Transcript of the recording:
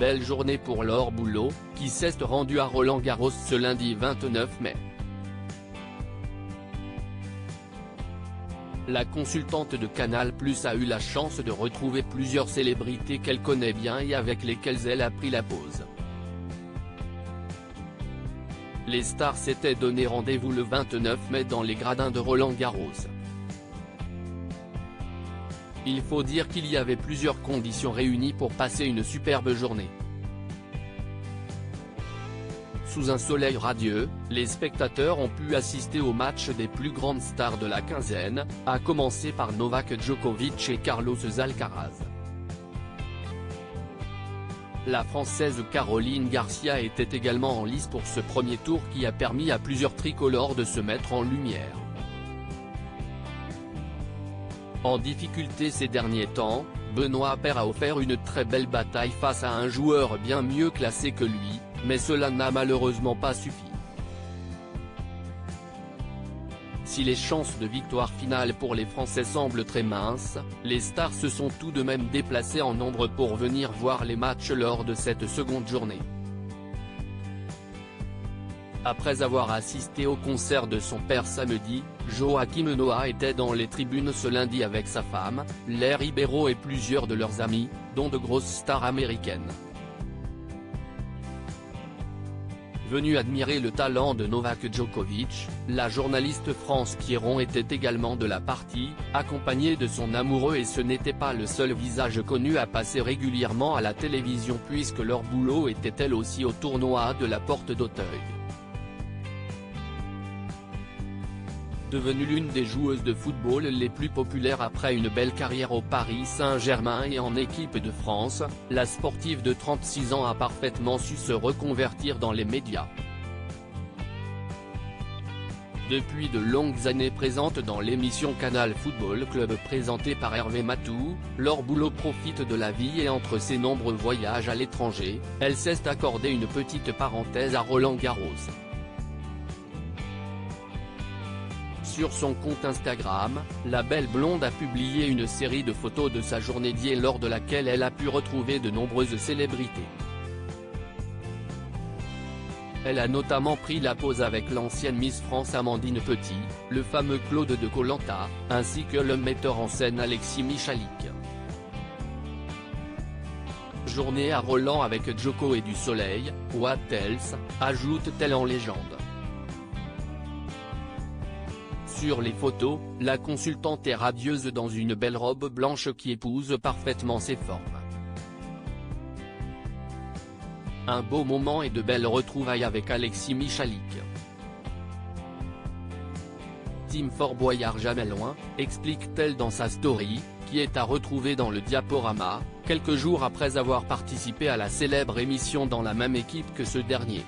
Belle journée pour Laure Boulot, qui s'est rendue à Roland-Garros ce lundi 29 mai. La consultante de Canal+ a eu la chance de retrouver plusieurs célébrités qu'elle connaît bien et avec lesquelles elle a pris la pause. Les stars s'étaient donné rendez-vous le 29 mai dans les gradins de Roland-Garros. Il faut dire qu'il y avait plusieurs conditions réunies pour passer une superbe journée. Sous un soleil radieux, les spectateurs ont pu assister au match des plus grandes stars de la quinzaine, à commencer par Novak Djokovic et Carlos Alcaraz. La Française Caroline Garcia était également en lice pour ce premier tour qui a permis à plusieurs tricolores de se mettre en lumière. En difficulté ces derniers temps, Benoît Paire a offert une très belle bataille face à un joueur bien mieux classé que lui, mais cela n'a malheureusement pas suffi. Si les chances de victoire finale pour les Français semblent très minces, les stars se sont tout de même déplacées en nombre pour venir voir les matchs lors de cette seconde journée. Après avoir assisté au concert de son père samedi, Joaquim Noah était dans les tribunes ce lundi avec sa femme, Laure Ribeiro et plusieurs de leurs amis, dont de grosses stars américaines. Venue admirer le talent de Novak Djokovic, la journaliste France Pierron était également de la partie, accompagnée de son amoureux, et ce n'était pas le seul visage connu à passer régulièrement à la télévision puisque Laure Boulot était elle aussi au tournoi de la Porte d'Auteuil. Devenue l'une des joueuses de football les plus populaires après une belle carrière au Paris Saint-Germain et en équipe de France, la sportive de 36 ans a parfaitement su se reconvertir dans les médias. Depuis de longues années présente dans l'émission Canal Football Club présentée par Hervé Matou, Laure Boulot profite de la vie et entre ses nombreux voyages à l'étranger, elle s'est accordé une petite parenthèse à Roland-Garros. Sur son compte Instagram, la belle blonde a publié une série de photos de sa journée d'hier lors de laquelle elle a pu retrouver de nombreuses célébrités. Elle a notamment pris la pose avec l'ancienne Miss France Amandine Petit, le fameux Claude de Koh Lanta, ainsi que le metteur en scène Alexis Michalik. Journée à Roland avec Djoko et du soleil, what else, ajoute-t-elle en légende. Sur les photos, la consultante est radieuse dans une belle robe blanche qui épouse parfaitement ses formes. Un beau moment et de belles retrouvailles avec Alexis Michalik. Team Fort Boyard jamais loin, explique-t-elle dans sa story, qui est à retrouver dans le diaporama, quelques jours après avoir participé à la célèbre émission dans la même équipe que ce dernier.